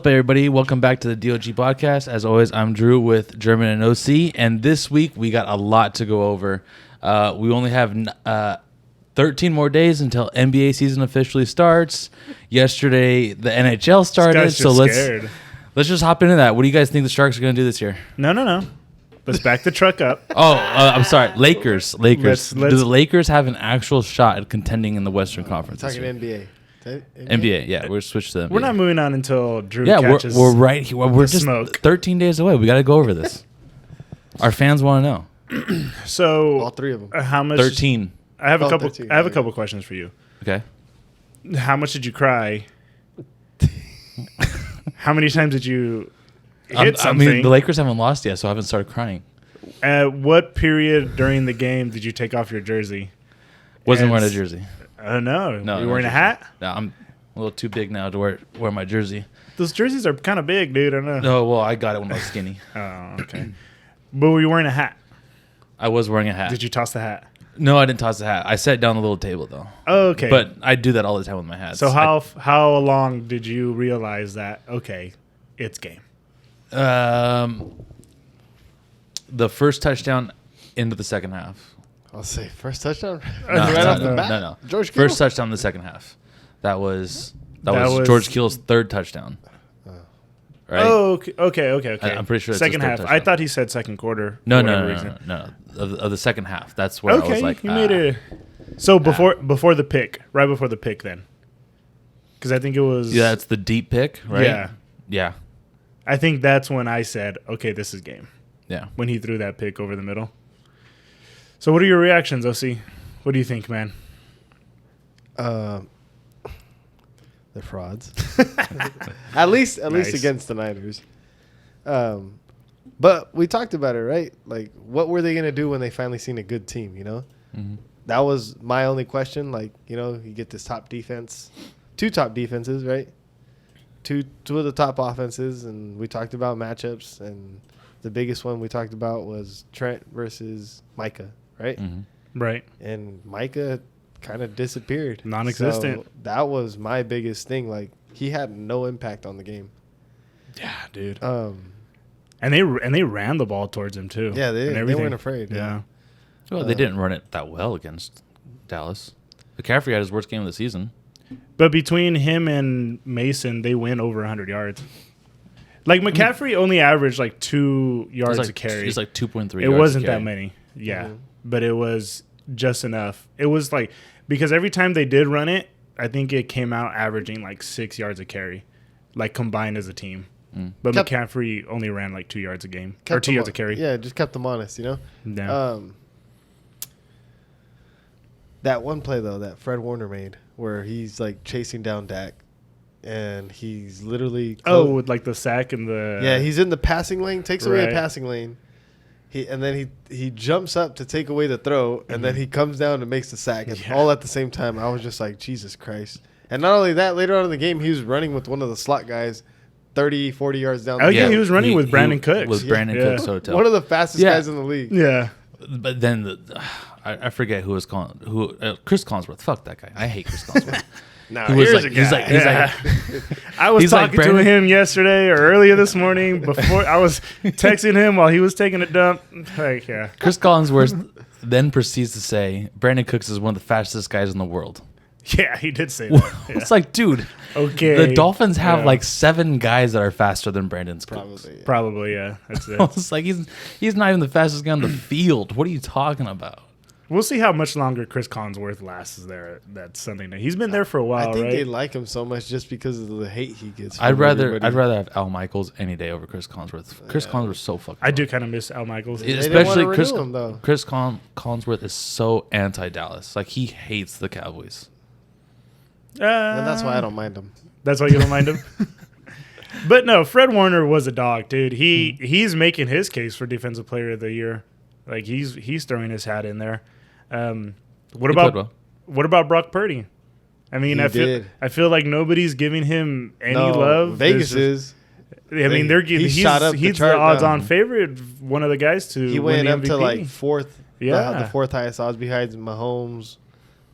up, everybody? Welcome back to the D.O.G podcast. As always, I'm Drew with German and OC, and this week we got a lot to go over. We only have 13 more days until NBA season officially starts. Yesterday, the NHL started, so let's just hop into that. What do you guys think the Sharks are going to do this year? No. Let's back the truck up. I'm sorry. Lakers. Do the Lakers have an actual shot at contending in the Western Conference? Talking NBA. NBA, yeah. We're switched to NBA. We're not moving on until Drew catches we're right here. We're just smoke. 13 days away. We got to go over this. Our fans want to know. So all three of them. How much? 13. I have a couple. 13, I have a couple questions for you. Okay. How much did you cry? How many times did you hit something? I mean, the Lakers haven't lost yet, so I haven't started crying. At what period during the game did you take off your jersey? Wasn't wearing a jersey. No. You wearing a hat? No, I'm a little too big now to wear my jersey. Those jerseys are kind of big, dude. I know. No, well, I got it when I was skinny. Oh, okay. But were you wearing a hat? I was wearing a hat. Did you toss the hat? No, I didn't toss the hat. I sat down the little table, though. Oh, okay. But I do that all the time with my hats. So how long did you realize that, okay, it's game? The first touchdown into the second half. I'll say first touchdown. No. George Kittle? First touchdown in the second half. That was George Kittle's third touchdown. Right? Oh, okay. I'm pretty sure it's second his third half. touchdown. I thought he said second quarter. No. Of the second half. That's where I was like, you made it. So before the pick, right before the pick, then, because I think it was. Yeah, it's the deep pick, right? Yeah. I think that's when I said, okay, this is game. Yeah. When he threw that pick over the middle. So what are your reactions, OC? What do you think, man? They're frauds. at least against the Niners. But we talked about it, right? Like, what were they going to do when they finally seen a good team, you know? Mm-hmm. That was my only question. Like, you know, you get this top defense. 2 top defenses, right? Two of the top offenses, and we talked about matchups, and the biggest one we talked about was Trent versus Micah, right? Mm-hmm. Right. And Micah kind of disappeared. Non-existent. So that was my biggest thing. Like, he had no impact on the game. Yeah, dude. And they ran the ball towards him too. Yeah, they weren't afraid. Yeah. Well, they didn't run it that well against Dallas. McCaffrey had his worst game of the season. But between him and Mason, they went over 100 yards. Like, McCaffrey only averaged like 2 yards a carry. It's like 2.3 yards. It wasn't a carry. that many. Yeah. Mm-hmm. But it was just enough. It was like, because every time they did run it, I think it came out averaging like 6 yards a carry, like combined as a team. But McCaffrey only ran like 2 yards a game or 2 yards a carry. Yeah, just kept them honest, you know? Yeah. That one play, though, that Fred Warner made where he's like chasing down Dak and he's literally. With like the sack and the. Yeah, he's in the passing lane, takes away the passing lane. And then he jumps up to take away the throw, and then he comes down and makes the sack. And all at the same time, I was just like, Jesus Christ. And not only that, later on in the game, he was running with one of the slot guys 30, 40 yards down the field. Yeah, he was running with Brandon Cooks. With Brandon Cooks Hotel. One of the fastest guys in the league. Yeah. But then I forget who was calling Chris Collinsworth. Fuck that guy. I hate Chris Collinsworth. He's a guy. I was talking to him yesterday or earlier this morning before I was texting him while he was taking a dump. Like, yeah. Chris Collinsworth then proceeds to say Brandon Cooks is one of the fastest guys in the world. Yeah, he did say that. Yeah. It's like, dude. Okay. The Dolphins have like 7 guys that are faster than Brandon Cooks. Probably, yeah. That's it. It's like he's not even the fastest guy on the field. What are you talking about? We'll see how much longer Chris Collinsworth lasts there that Sunday night. He's been there for a while, I think right? they like him so much just because of the hate he gets. I'd rather have Al Michaels any day over Chris Collinsworth. Chris Collinsworth's so fucking. I do kind of miss Al Michaels, especially Chris Collinsworth is so anti-Dallas. Like, he hates the Cowboys. And that's why I don't mind him. That's why you don't mind him. But no, Fred Warner was a dog, dude. He's making his case for Defensive Player of the Year. Like, he's throwing his hat in there. What about Brock Purdy? I mean, I feel like nobody's giving him any love. Vegas is. I mean, he's the odds-on favorite. One of the guys to he win went the up MVP. to like fourth. Yeah, the fourth highest odds behind Mahomes,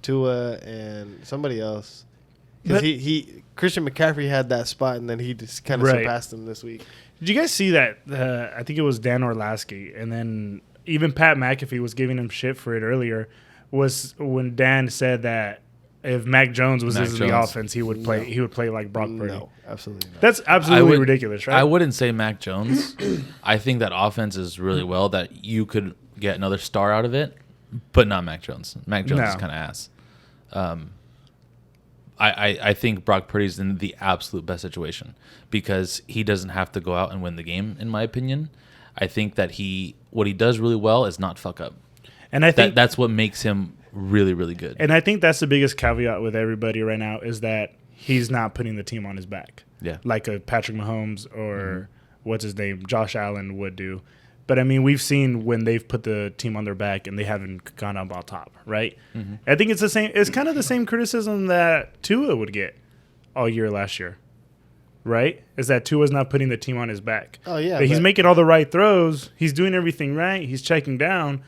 Tua, and somebody else. Because Christian McCaffrey had that spot, and then he just kind of surpassed him this week. Did you guys see that? I think it was Dan Orlovsky, and then even Pat McAfee was giving him shit for it earlier. Was when Dan said that if Mac Jones was in the offense, he would play. No. He would play like Brock Purdy. No, absolutely not. That's absolutely ridiculous, right? I wouldn't say Mac Jones. I think that offense is really well that you could get another star out of it, but not Mac Jones. Mac Jones is kind of ass. I think Brock Purdy's in the absolute best situation because he doesn't have to go out and win the game, in my opinion. I think that what he does really well is not fuck up. And I think that's what makes him really, really good. And I think that's the biggest caveat with everybody right now is that he's not putting the team on his back. Yeah. Like a Patrick Mahomes or what's his name, Josh Allen would do. But, I mean, we've seen when they've put the team on their back and they haven't gone up on top, right? Mm-hmm. I think it's the same. It's kind of the same criticism that Tua would get all year last year, right? Is that Tua's not putting the team on his back. Oh, yeah. But he's making all the right throws. He's doing everything right. He's checking down.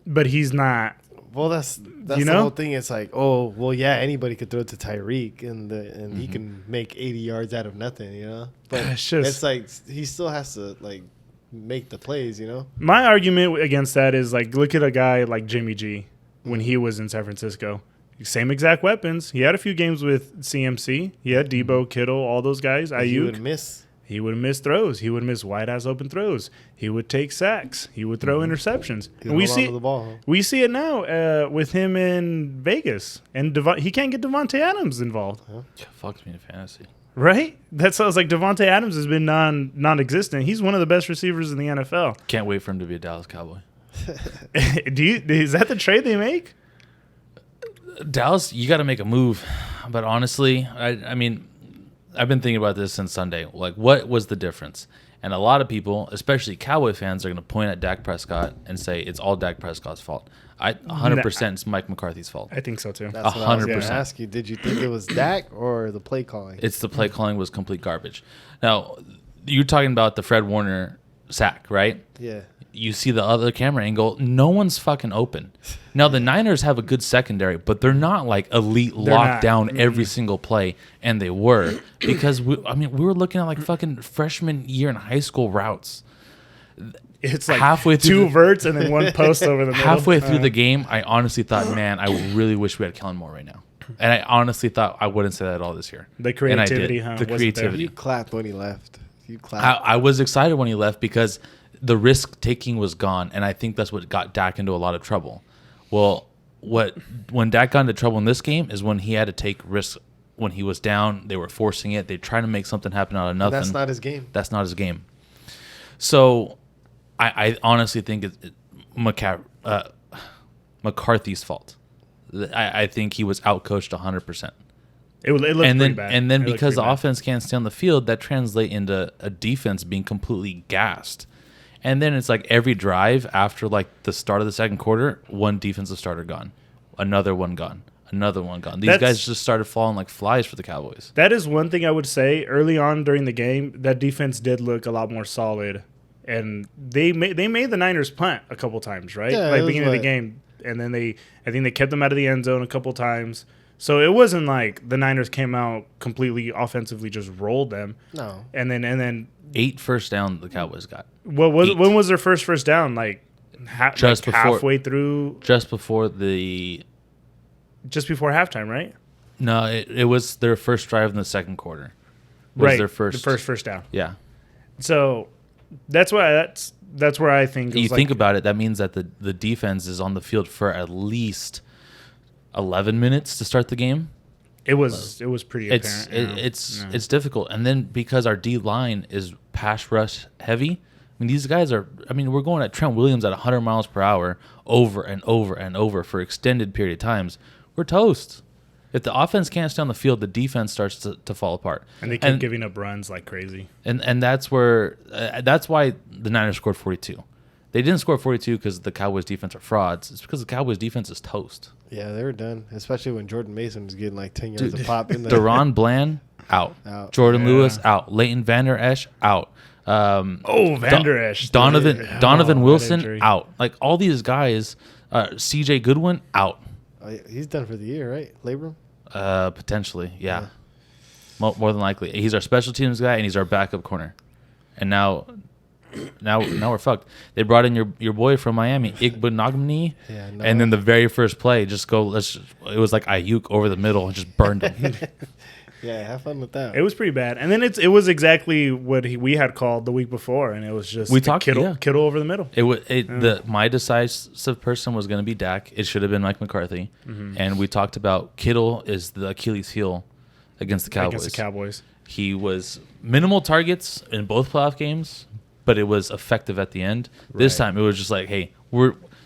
But he's not. Well, that's the whole thing. It's like, oh, well, yeah, anybody could throw it to Tyreek and he can make 80 yards out of nothing, you know? But it's like he still has to, like, make the plays, you know? My argument against that is, like, look at a guy like Jimmy G when he was in San Francisco. Same exact weapons. He had a few games with CMC. He had Debo, Kittle, all those guys. He would miss. He would miss throws. He would miss wide-ass open throws. He would take sacks. He would throw interceptions. And we see it now with him in Vegas. And he can't get Devontae Adams involved. Huh? Fucks me in fantasy. Right? That sounds like Devontae Adams has been non-existent. He's one of the best receivers in the NFL. Can't wait for him to be a Dallas Cowboy. Is that the trade they make? Dallas, you got to make a move. But honestly, I mean, I've been thinking about this since Sunday. Like, what was the difference? And a lot of people, especially Cowboy fans, are going to point at Dak Prescott and say it's all Dak Prescott's fault. 100% it's Mike McCarthy's fault. I think so, too. That's 100%. What I was going to ask you. Did you think it was Dak or the play calling? It's the play calling was complete garbage. Now, you're talking about the Fred Warner sack, right? Yeah. You see the other camera angle. No one's fucking open. Now, the Niners have a good secondary, but they're not like elite lockdown every single play, and they were. Because, we were looking at like fucking freshman year in high school routes. It's like halfway two verts and then one post over the middle. Halfway through the game, I honestly thought, man, I really wish we had Kellen Moore right now. And I honestly thought I wouldn't say that at all this year. The creativity, huh? The creativity. You clapped when he left. You clapped. I was excited when he left because the risk taking was gone, and I think that's what got Dak into a lot of trouble. Well, when Dak got into trouble in this game is when he had to take risks. When he was down, they were forcing it. They tried to make something happen out of nothing. That's not his game. That's not his game. So, I honestly think it's McCarthy's fault. I think he was outcoached 100%. It looked pretty bad. And then because the offense can't stay on the field, that translates into a defense being completely gassed. And then it's like every drive after like the start of the second quarter, one defensive starter gone, another one gone, another one gone. These guys just started falling like flies for the Cowboys. That is one thing I would say early on during the game. That defense did look a lot more solid, and they made the Niners punt a couple times, right? Yeah, like beginning of the game, and then I think they kept them out of the end zone a couple times. So it wasn't like the Niners came out completely offensively, just rolled them. No. And then 8 first down the Cowboys got. When was their first down? Like halfway through. Just before halftime, right? No, it was their first drive in the second quarter. Right. Their first down. Yeah. So that's where I think you think about it. That means that the defense is on the field for at least 11 minutes to start the game. It was pretty apparent. It's difficult. And then because our D line is pass rush heavy, I mean, these guys are, we're going at Trent Williams at 100 miles per hour over and over and over for extended period of times. We're toast. If the offense can't stay on the field, the defense starts to fall apart. And they keep giving up runs like crazy. And that's where that's why the Niners scored 42. They didn't score 42 because the Cowboys' defense are frauds. It's because the Cowboys' defense is toast. Yeah, they were done, especially when Jordan Mason was getting like 10 yards a pop. Deron Bland, out. Jordan Lewis, out. Leighton Vander Esch, out. Vander Esch. Donovan Wilson, out. Like, all these guys, C.J. Goodwin, out. He's done for the year, right? Labrum? Potentially, yeah. more than likely. He's our special teams guy, and he's our backup corner. And now we're fucked. They brought in your boy from Miami, Igbenogany, and then the very first play, it was like Ayuk over the middle and just burned him. Yeah, have fun with that. It was pretty bad. And then it was exactly what we had called the week before, and it was just Kittle over the middle. My decisive person was going to be Dak. It should have been Mike McCarthy. Mm-hmm. And we talked about Kittle is the Achilles heel against the Cowboys. He was minimal targets in both playoff games, but it was effective at the end. Right. This time it was just like, hey,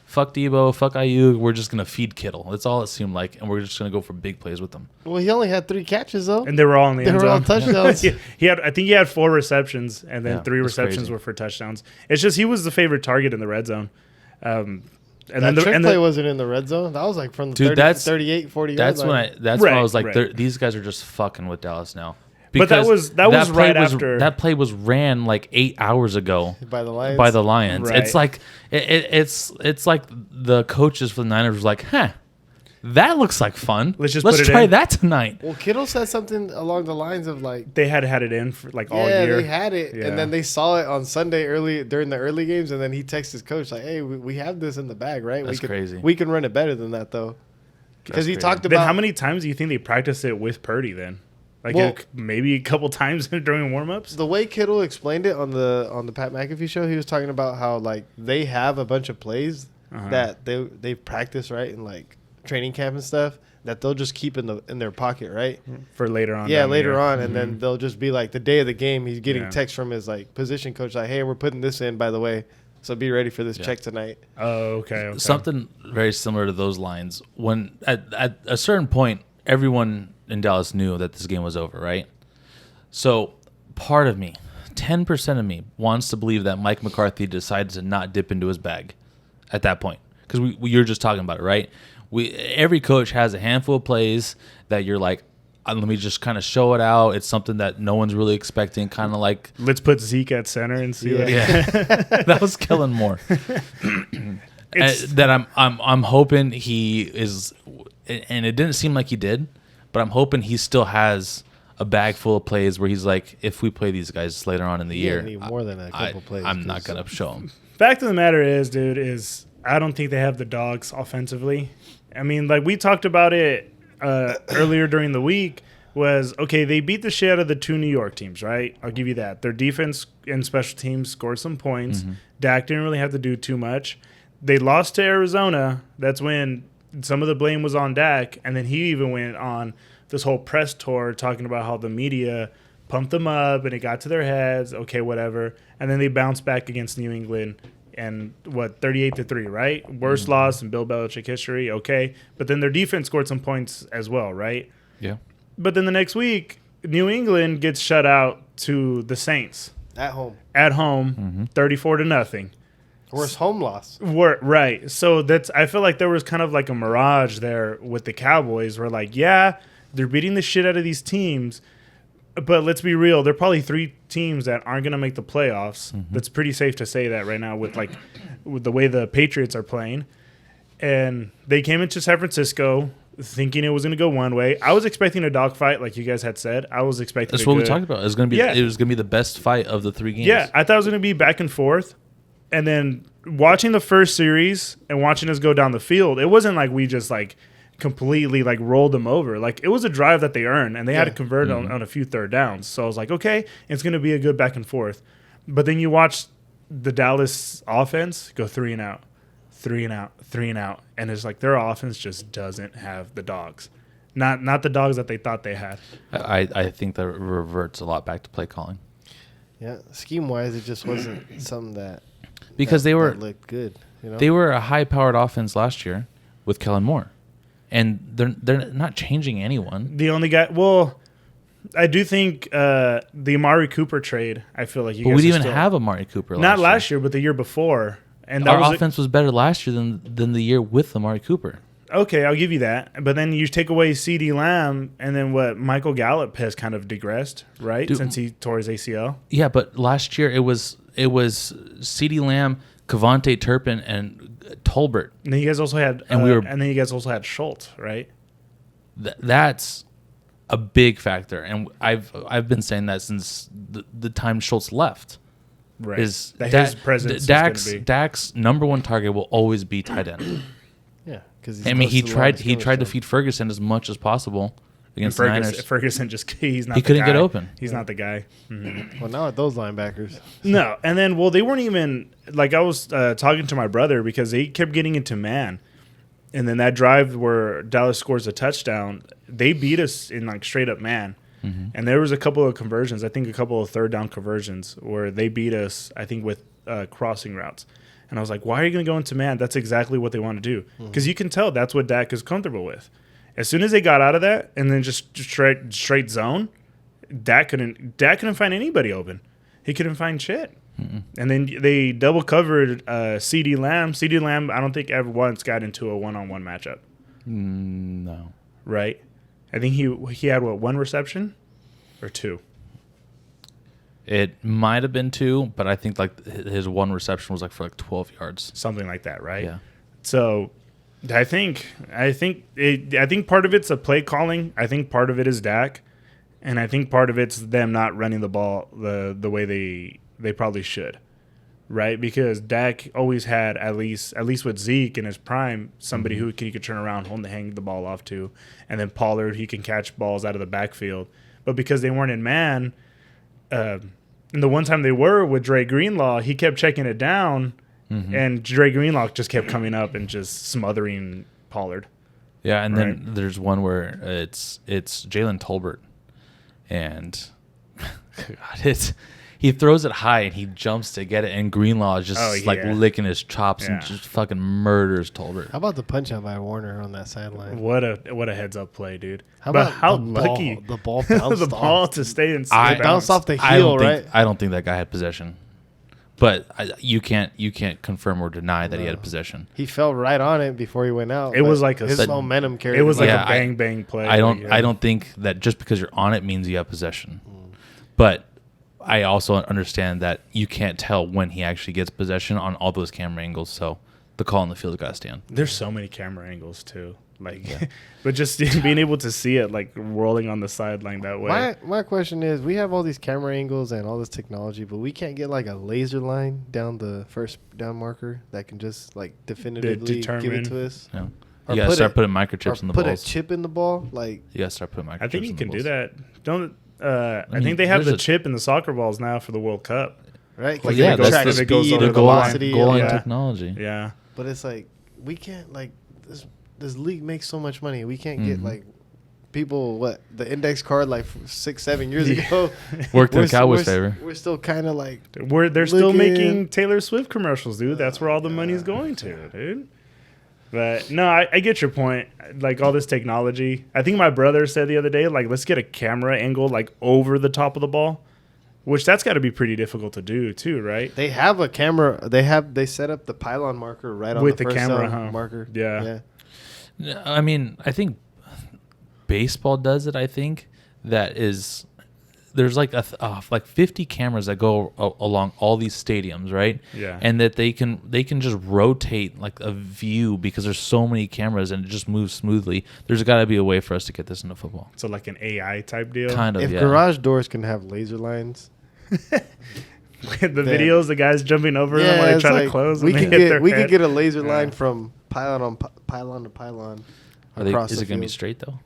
fuck Debo, fuck Ayuk. We're just gonna feed Kittle. That's all it seemed like, and we're just gonna go for big plays with him. Well, he only had 3 catches though, and they were all in the end zone. They were all touchdowns. I think he had 4 receptions, and then 3 receptions were for touchdowns. It's just he was the favorite target in the red zone. And then the play wasn't in the red zone. That was like from the 38, 40 yards. That's when I was like, these guys are just fucking with Dallas now. Because but that was right after that play was ran like 8 hours ago by the Lions. Right. It's like it's like the coaches for the Niners was like, that looks like fun. Let's try that tonight. Well, Kittle said something along the lines of like they had it in for like all year. Yeah, they had it, and then they saw it on Sunday during the early games, and then he texted his coach like, "Hey, we have this in the bag, right? That's crazy. We can run it better than that, though." Because he talked about then how many times do you think they practiced it with Purdy then? Like maybe a couple times during warmups. The way Kittle explained it on the Pat McAfee show, he was talking about how like they have a bunch of plays that they practice right in like training camp and stuff that they'll just keep in their pocket, right, for later on. Yeah, later on, and then they'll just be like the day of the game. He's getting text from his like position coach like, "Hey, we're putting this in, by the way, so be ready for this check tonight." Oh, okay. Something very similar to those lines. When at a certain point, everyone in Dallas knew that this game was over, right? So part of me, 10% of me, wants to believe that Mike McCarthy decided to not dip into his bag at that point. Because you're just talking about it, right? Every coach has a handful of plays that you're like, let me just kind of show it out. It's something that no one's really expecting, kind of like... Let's put Zeke at center and see that. Yeah. That was Kellen Moore. That I'm hoping he is... And it didn't seem like he did, but I'm hoping he still has a bag full of plays where he's like, if we play these guys later on in the year, need more than a couple plays. I'm not gonna show them. Fact of the matter is, dude, I don't think they have the dogs offensively. I mean, like we talked about it earlier during the week. Was okay. They beat the shit out of the 2 New York teams, right? I'll give you that. Their defense and special teams scored some points. Mm-hmm. Dak didn't really have to do too much. They lost to Arizona. That's when some of the blame was on Dak, and then he even went on this whole press tour talking about how the media pumped them up and it got to their heads. Okay, whatever. And then they bounced back against New England and 38-3, right? Worst loss in Bill Belichick history. Okay, but then their defense scored some points as well, right? Yeah. But then the next week, New England gets shut out to the Saints at home. 34-0. Worst home loss. Right. So I feel like there was kind of like a mirage there with the Cowboys where like, yeah, they're beating the shit out of these teams, but let's be real. There are probably 3 teams that aren't going to make the playoffs. Mm-hmm. That's pretty safe to say that right now with the way the Patriots are playing. And they came into San Francisco thinking it was going to go one way. I was expecting a dogfight, like you guys had said. I was expecting that's what we talked about. It was going to be the best fight of the 3 games. Yeah, I thought it was going to be back and forth. And then watching the first series and watching us go down the field, it wasn't like we just like completely like rolled them over. Like it was a drive that they earned, and they had to convert on a few third downs. So I was like, okay, it's going to be a good back and forth. But then you watch the Dallas offense go 3 and out, 3 and out, 3 and out, and it's like their offense just doesn't have the dogs. Not the dogs that they thought they had. I think that reverts a lot back to play calling. Yeah, scheme wise, it just wasn't something that. Because they looked good. You know? They were a high-powered offense last year with Kellen Moore, and they're not changing anyone. The only guy, well, I do think the Amari Cooper trade. I feel like we didn't even have Amari Cooper. Not last year, but the year before. And our offense was better last year than the year with Amari Cooper. Okay, I'll give you that. But then you take away CeeDee Lamb, and then Michael Gallup has kind of digressed, right? Dude, since he tore his ACL. Yeah, but last year it was CeeDee Lamb, Kevontae Turpin, and Tolbert. And then you guys also had, and then you guys also had Schultz, right? That's a big factor, and I've been saying that since the time Schultz left. Right. Is his presence Dak's number one target will always be tight end. Yeah, because I mean, he tried to feed Ferguson as much as possible against the Niners. Ferguson just he couldn't get open. He's not the guy. Mm-hmm. Well, now at those linebackers. No, and then they weren't even like I was talking to my brother because they kept getting into man, and then that drive where Dallas scores a touchdown, they beat us in like straight up man. Mm-hmm. And there was a couple of conversions, I think a couple of third down conversions where they beat us, I think, with crossing routes. And I was like, why are you going to go into man? That's exactly what they want to do. Because you can tell that's what Dak is comfortable with. As soon as they got out of that and then just straight zone, Dak couldn't find anybody open. He couldn't find shit. Mm-mm. And then they double covered CD Lamb. CD Lamb, I don't think ever once got into a one-on-one matchup. No. Right? I think he had, one reception or two? It might have been 2, but I think like his one reception was like for like 12 yards. Something like that, right? Yeah. So I think part of it's a play calling. I think part of it is Dak. And I think part of it's them not running the ball the way they probably should. Right, because Dak always had at least with Zeke in his prime, somebody who he could turn around, hang the ball off to, and then Pollard, he can catch balls out of the backfield. But because they weren't in man, and the one time they were with Dre Greenlaw, he kept checking it down, and Dre Greenlaw just kept coming up and just smothering Pollard. Yeah, and then there's one where it's Jalen Tolbert, and God, he throws it high and he jumps to get it, and Greenlaw is just licking his chops and just fucking murders Tolbert. How about the punch out by Warner on that sideline? What a heads up play, dude! How lucky the ball bounced the ball to stay in. It bounced off the heel, right? I don't think that guy had possession, but you can't confirm or deny that he had possession. He fell right on it before he went out. It was like his momentum carried. It was like a bang play. I don't think that just because you're on it means you have possession, but I also understand that you can't tell when he actually gets possession on all those camera angles, so the call on the field has got to stand. There's so many camera angles too, but just being able to see it like rolling on the sideline that way. My question is, we have all these camera angles and all this technology, but we can't get like a laser line down the first down marker that can just like definitively give it to us. Yeah. You got to start putting microchips in the balls. Put a chip in the ball, like you got to start putting microchips. I think you can do that. I mean, think they have the chip in the soccer balls now for the World Cup. Right? Well, yeah, that's the speed, the goal line technology. Yeah. But it's like, we can't, like, this league makes so much money. We can't get, like, people, the index card, like, 6-7 years ago. Worked in the Cowboys' favor. We're still kind of, like, they're still making Taylor Swift commercials, dude. That's where all the money's going to, dude. But no, I get your point. Like all this technology. I think my brother said the other day, like, let's get a camera angle like over the top of the ball, which that's got to be pretty difficult to do too, right? They have a camera. They set up the pylon marker right on with the first camera marker. Yeah. I mean, I think baseball does it. I think that is. There's like like 50 cameras that go along all these stadiums, right? Yeah. And that they can just rotate like a view because there's so many cameras and it just moves smoothly. There's got to be a way for us to get this into football. So like an AI type deal. Kind of. If garage doors can have laser lines. The videos, the guys jumping over them when they try to close. We could get a laser line from pylon to pylon. Is it going to be straight though?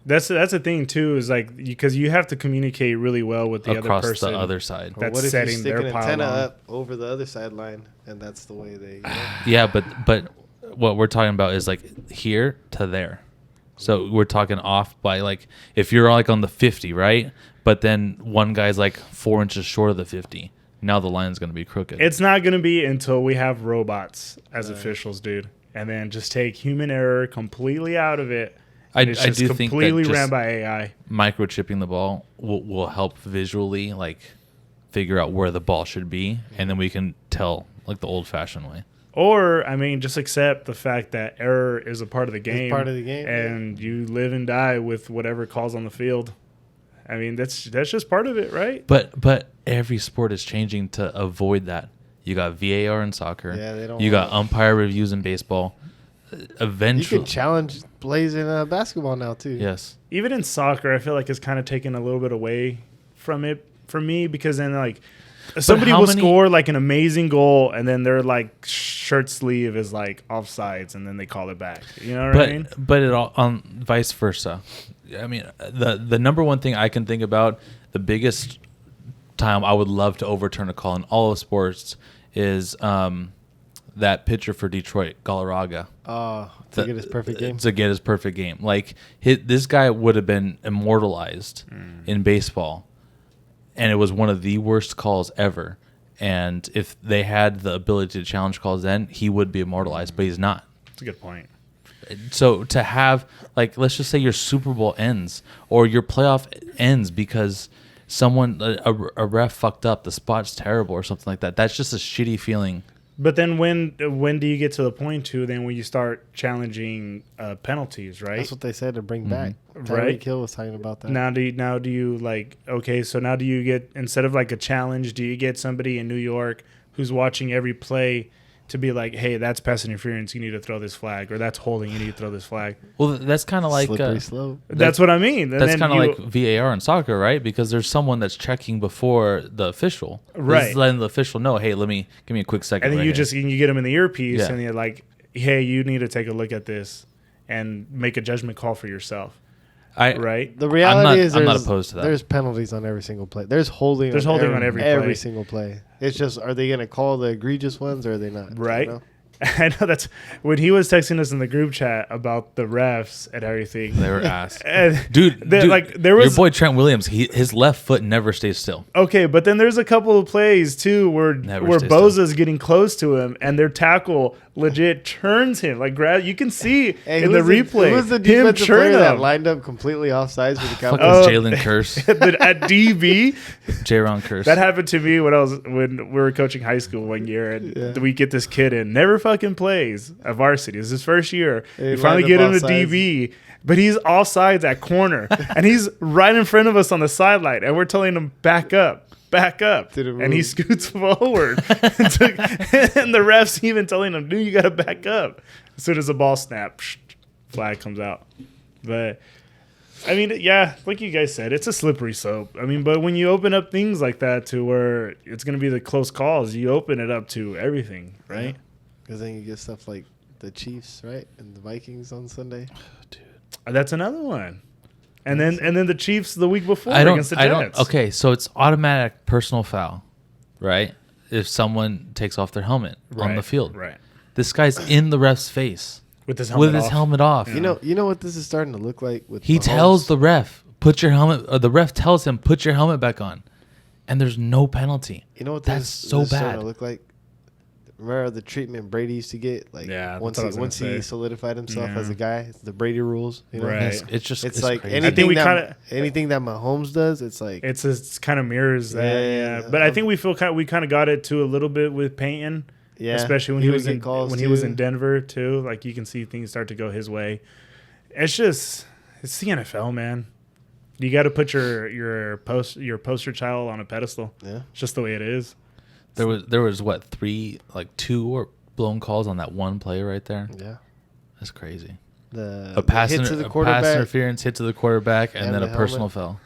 That's the thing too, is like because you have to communicate really well with the other person across the other side. That's what if setting you stick their an pylon antenna up over the other sideline, and that's the way they. Yeah, but what we're talking about is like here to there. So we're talking off by like if you're like on the 50, right? But then one guy's like 4 inches short of the 50. Now the line's going to be crooked. It's not going to be until we have robots as officials, dude, and then just take human error completely out of it. I do think completely ran by AI. Microchipping the ball will help visually like figure out where the ball should be, and then we can tell like the old-fashioned way. Or I mean, just accept the fact that error is a part of the game. It's part of the game, and you live and die with whatever calls on the field. I mean, that's just part of it, right? But every sport is changing to avoid that. You got VAR in soccer. Yeah, they don't. You got umpire reviews in baseball. Eventually, you can challenge plays in basketball now too. Yes. Even in soccer, I feel like it's kind of taken a little bit away from it for me, because then like somebody will score like an amazing goal and then their like shirt sleeve is like offsides and then they call it back. You know what I mean? But it all vice versa. I mean, the number one thing I can think about, the biggest time I would love to overturn a call in all of sports is that pitcher for Detroit, Galarraga. To get his perfect game. To get his perfect game. Like, this guy would have been immortalized in baseball, and it was one of the worst calls ever. And if they had the ability to challenge calls then, he would be immortalized, but he's not. That's a good point. So to have, like, let's just say your Super Bowl ends or your playoff ends because someone, a ref fucked up, the spot's terrible or something like that. That's just a shitty feeling. But then when do you get to the point then when you start challenging penalties, right? That's what they said to bring back. Right. Kill was talking about that. Now do you like, okay, so now do you get, instead of like a challenge, do you get somebody in New York who's watching every play to be like, hey, that's pass interference, you need to throw this flag, or that's holding, you need to throw this flag? Well, that's kind of like slippery slope. That's what I mean. And that's kind of like VAR in soccer, right? Because there's someone that's checking before the official, right? Letting the official know, hey, give me a quick second. And then right you get them in the earpiece, and you're like, hey, you need to take a look at this and make a judgment call for yourself. Right. The reality is, I'm not opposed to that. There's penalties on every single play. There's holding. On every single play. It's just, are they going to call the egregious ones or are they not? Right. You know? I know that's when he was texting us in the group chat about the refs and everything. They were ass. dude, like there was your boy Trent Williams. His left foot never stays still. Okay, but then there's a couple of plays too where Boza's getting close to him and their tackle legit turns him. Like you can see in the replay who was the defensive player that lined up completely offsides for the Cowboys? Jalen Curse at DB. J-Ron Curse. That happened to me when we were coaching high school one year, and we get this kid in, never fucking plays at varsity. It's his first year. We finally get him to DB, but he's offsides at corner, and he's right in front of us on the sideline, and we're telling him back up. And he scoots forward. And the ref's even telling him, dude, you got to back up. As soon as the ball snaps, flag comes out. But, I mean, yeah, like you guys said, it's a slippery slope. I mean, but when you open up things like that to where it's going to be the close calls, you open it up to everything, right? Because then you get stuff like the Chiefs, right? And the Vikings on Sunday. Dude. That's another one. And then the Chiefs the week before against the Jets. Okay, so it's automatic personal foul, right? If someone takes off their helmet on the field. Right. This guy's in the ref's face with his helmet off. Yeah. You know what this is starting to look like? He tells the ref, put your helmet, or the ref tells him, put your helmet back on. And there's no penalty. You know what that's so bad. Starting to look like? Remember the treatment Brady used to get? Like once he solidified himself as a guy, the Brady rules. You know? Right. It's like crazy. anything that Mahomes does, it's like it's kind of mirrors that. Yeah. But I think we kind of got it too a little bit with Peyton. Yeah. Especially when he was in Denver too. Like you can see things start to go his way. It's the NFL, man. You got to put your poster child on a pedestal. Yeah. It's just the way it is. There was what, 2 or blown calls on that one play right there. Yeah, that's crazy. A pass interference, hit to the quarterback, and then a personal foul.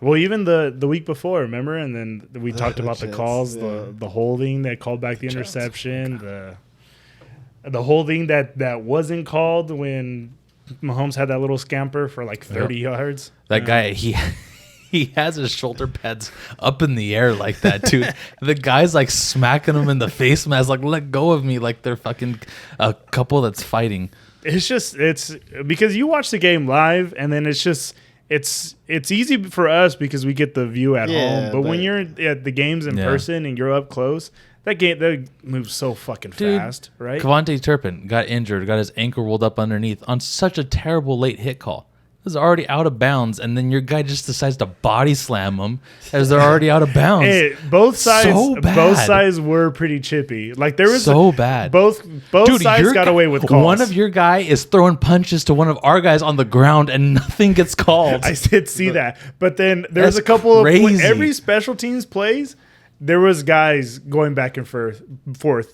Well, even the week before, remember, and then we talked about the calls, the holding that called back the interception, the holding that wasn't called when Mahomes had that little scamper for like 30 yards. That guy, he has his shoulder pads up in the air like that, dude. The guy's like smacking him in the face mask, like, let go of me, like they're fucking a couple that's fighting. It's because you watch the game live, and then it's easy for us because we get the view at home. But when you're at the games in person and you're up close, that moves so fucking fast, right? Kevontae Turpin got injured, got his ankle rolled up underneath on such a terrible late hit call. Was already out of bounds, and then your guy just decides to body slam them as they're already out of bounds. Both sides were pretty chippy. Like there was bad. Both sides got away with calls. One of your guy is throwing punches to one of our guys on the ground, and nothing gets called. I did see that, but then there's a couple of every special teams plays. there was guys going back and forth.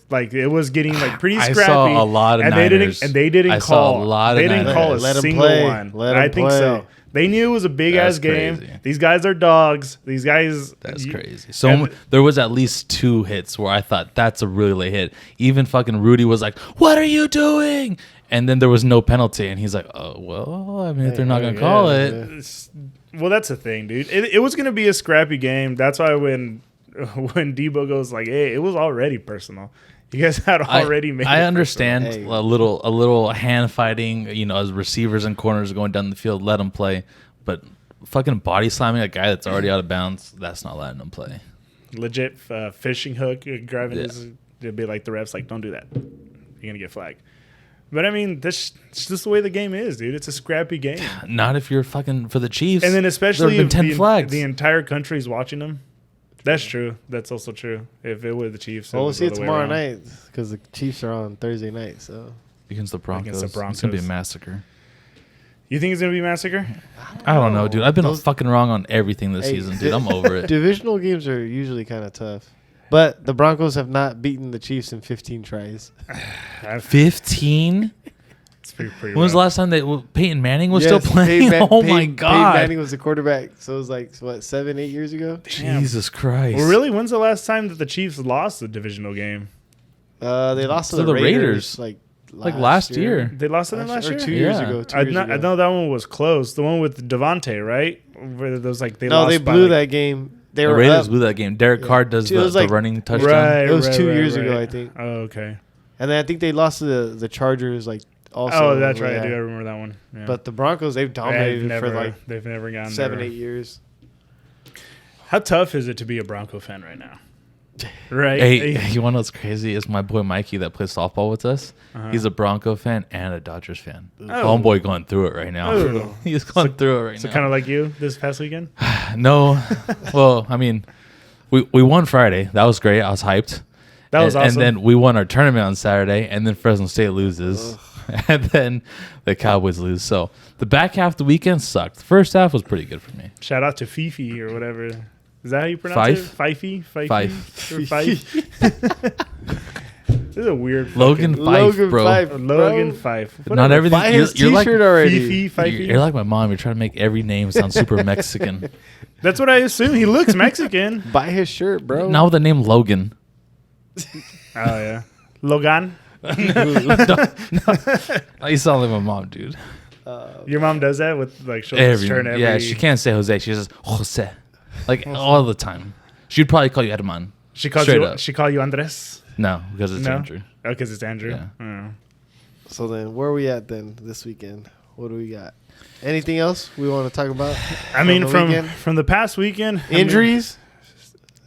Like it was getting like pretty scrappy. I saw a lot of and Niners. they didn't I call. saw a lot of they didn't Niners. call a Let 'em single play. one. Let 'em I think play. so. They knew it was a big That's ass game. crazy. These guys are dogs. These guys. That's crazy. So there was at least 2 hits where I thought that's a really late hit. Even fucking Rudy was like, "What are you doing?" And then there was no penalty, and he's like, "Oh well, I mean, if they're not gonna call it." Well, that's the thing, dude. It was gonna be a scrappy game. That's why when D.O.G goes like, "Hey, it was already personal." You guys had already made. I understand Hey. a little hand fighting, as receivers and corners are going down the field, let them play. But fucking body slamming a guy that's already out of bounds, that's not letting him play. Legit fishing hook grabbing his. It'd be like the refs like, "Don't do that. You're gonna get flagged." But I mean, it's just the way the game is, dude. It's a scrappy game. Not if you're fucking for the Chiefs. And then especially there have if been 10 flags. the entire country's watching them. That's true. That's also true. If it were the Chiefs, Well, we'll see it the other way tomorrow around. night because the Chiefs are on Thursday night. So Against the Broncos. It's Broncos. gonna be a massacre. You think it's gonna be a massacre? I don't know, dude. I've been Those- fucking wrong on everything this Hey, season, dude. I'm over it. divisional games are usually kind of tough. But the Broncos have not beaten the Chiefs in 15 tries. 15? It's pretty When was the rough. last time Peyton Manning was Yes, still playing? Oh my Peyton god! Manning was the quarterback. So it was like, what, 7-8 years ago? Damn. Jesus Christ! Well, really, when's the last time that the Chiefs lost the divisional game? They lost to To the the Raiders Raiders. Like last year. They lost to them last or year. 2 years Yeah. ago. 2 I years ago. know that one was close. The one with Devontae, right? Where those like they No, lost they by, blew like- that game. They The were Raiders up. blew that game. Derek Carr does It was the like- running touchdown. Right, It was right, 2 right, years right. ago, I think. Oh, okay. And then I think they lost to the Chargers, like, also. Oh, that's right. yeah. I do remember that one. Yeah. But the Broncos, they've dominated for like they've never gotten 7-8 there. years. How tough is it to be a Bronco fan right now? Right. Hey, you want to know what's crazy? It's my boy Mikey that plays softball with us. Uh-huh. He's a Bronco fan and a Dodgers fan. Oh. Homeboy going through it right now. Oh. He's going through it right So now. kind of like you this past weekend. No. Well, I mean, we won Friday. That was great. I was hyped. That was awesome. And then we won our tournament on Saturday, and then Fresno State loses. And then the Cowboys lose. So the back half of the weekend sucked. The first half was pretty good for me. Shout out to Fifi or whatever. Is that how you pronounce Fife? it? Fifey? Fife. Or Fife? This is a weird Logan fucking- Fife, Logan bro. Fife. Logan Bro. Fife. Not Whatever. everything. Buy his You're like, T-shirt already. Fifi, Fifey. you're like my mom. You're trying to make every name sound super Mexican. That's what I assume. He looks Mexican. Buy his shirt, bro. Now with the name Logan. Oh yeah. Logan. You sound like my mom, dude. Your mom does that with like she'll just turn every. Yeah, she can't say Jose. She says Jose, like all the time. She'd probably call you Herman. She calls Straight you. up. She call you Andres. No, because it's No? Andrew. Oh, because it's Andrew. Yeah. Oh. So then, where are we at then this weekend? What do we got? Anything else we want to talk about? I mean, the from weekend? the past weekend, Injuries?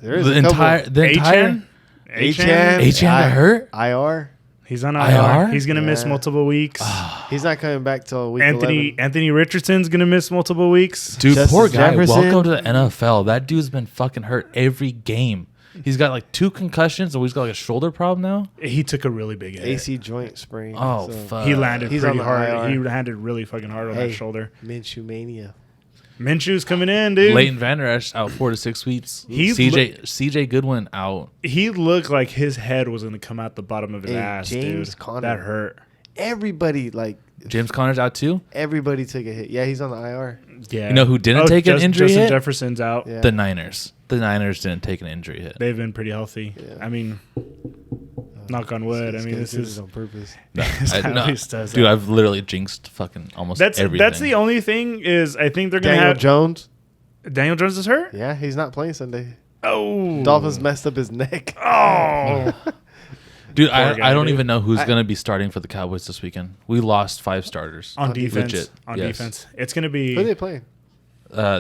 There is The a couple. entire Achan. Achan got hurt. IR. He's on IR. IR? He's gonna miss Yeah. multiple weeks. He's not coming back till week Anthony 11. Richardson's gonna miss multiple weeks. Dude, Justice poor guy. Jefferson. Welcome to the NFL. That dude's been fucking hurt every game. He's got like 2 concussions, and he's got like a shoulder problem now. He took a really big hit. AC joint sprain. Oh, so. fuck. He landed He's pretty on the hard. IR. He landed really fucking hard on Hey. that shoulder. Minshew mania. Minshew's coming in, dude. Leighton Vander Esch out 4 to 6 weeks. He's CJ Goodwin out. He looked like his head was gonna come out the bottom of his Hey, ass, James dude. Conner. That hurt. Everybody, like, James Conner's out too. everybody took a hit. Yeah, he's on the IR. Yeah. You know who didn't take an injury Justin hit? Jefferson's out. Yeah. The Niners. The Niners didn't take an injury hit. They've been pretty healthy. Yeah. I mean, knock on wood. I mean, this is on purpose. always does Dude, that. I've literally jinxed fucking almost everything. That's the only thing is I think they're gonna Daniel have Jones. Daniel Jones is hurt. Yeah, he's not playing Sunday. Oh, Dolphins messed up his neck. Oh, Dude, Poor guy, I don't dude. even know who's I- going to be starting for the Cowboys this weekend. We lost 5 starters. on defense. Legit, On yes. defense, it's gonna Who are they be playing?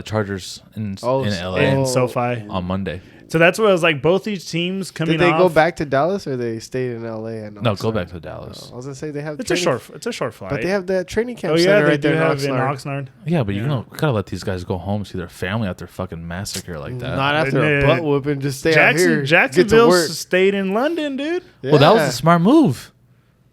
Chargers in Oh, LA in Oh. SoFi. on Monday. So that's what I was like. Both these teams coming. Did they off, go back to Dallas or they stayed in LA? And No, go back to Dallas. I was gonna say they have. It's a training- short. It's a short flight. But they have that training camp Oh yeah, center they right do there in have in Oxnard. Oxnard. Yeah, but you Yeah. know, gotta let these guys go home, see their family after fucking massacre like that. Not after a butt whooping, just stay out here. Get to Jacksonville work. stayed in London, dude. Well, that was Yeah. a smart move.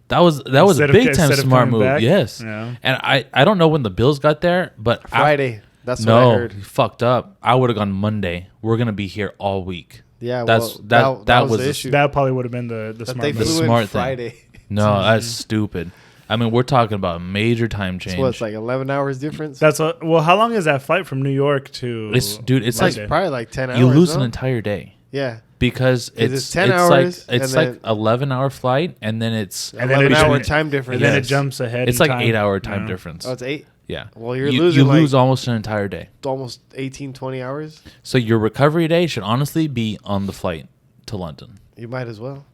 That was a Instead of- big time instead of smart coming move. back? Yes. Yeah. And I don't know when the Bills got there, but Friday. That's what I no, heard. he fucked up. I would have gone Monday. We're gonna be here all week. Yeah, that was was the issue. That probably would have been the That smart they move. flew in smart thing. Friday. No, that's stupid. I mean, we're talking about a major time change. So it's like 11 hours difference. That's well. How long is that flight from New York to? It's That's like probably like 10 hours. you lose no? an entire day. Yeah, Because it's 10 hours. Like it's like 11-hour flight, and then it's And then 11-hour time difference. and then it Yes. jumps ahead. it's in like time. 8-hour time Yeah. difference. Oh, it's 8. Yeah. Well, you're you losing lose like almost an entire day. almost 18, 20 hours. So your recovery day should honestly be on the flight to London. You might as well.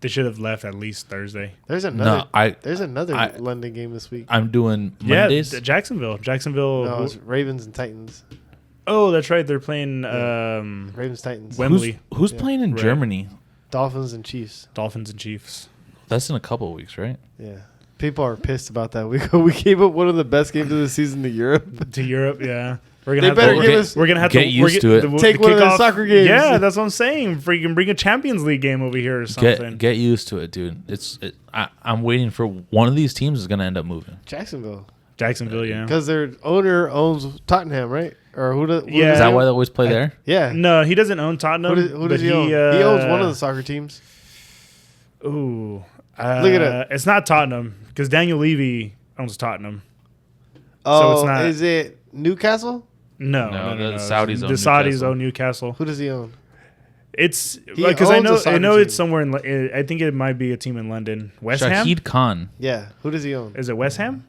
They should have left at least Thursday. There's another. No, There's another London game this week. I'm doing Mondays. Yeah, Jacksonville. No, it's Ravens and Titans. Oh, that's right. They're playing Ravens Titans. Wembley. Who's Yeah. playing in Right. Germany? Dolphins and Chiefs. Dolphins and Chiefs. That's in a couple of weeks, right? Yeah. People are pissed about that. We gave up one of the best games of the season to Europe. To Europe, yeah. We're They gonna better have give to, us- we're gonna have get to used to it. Take one of their soccer games. Yeah, that's what I'm saying. Freaking bring a Champions League game over here or something. Get used to it, dude. I'm waiting for one of these teams is gonna end up moving. Jacksonville. Jacksonville, yeah. Because their owner owns Tottenham, right? Or who does? Yeah. Is that why they always play there? Yeah. No, he doesn't own Tottenham. Who does but he own? He owns one of the soccer teams. Ooh, Look at it. It's not Tottenham because Daniel Levy owns Tottenham. Oh, it's not- is it Newcastle? No, No. the Saudis own The Saudis Newcastle. own Newcastle. Who does he own? It's He because I owns a know soccer it's team. somewhere in. I think it might be a team in London. West Ham. Shahid Khan, Yeah. Who does he own? Is it West Ham?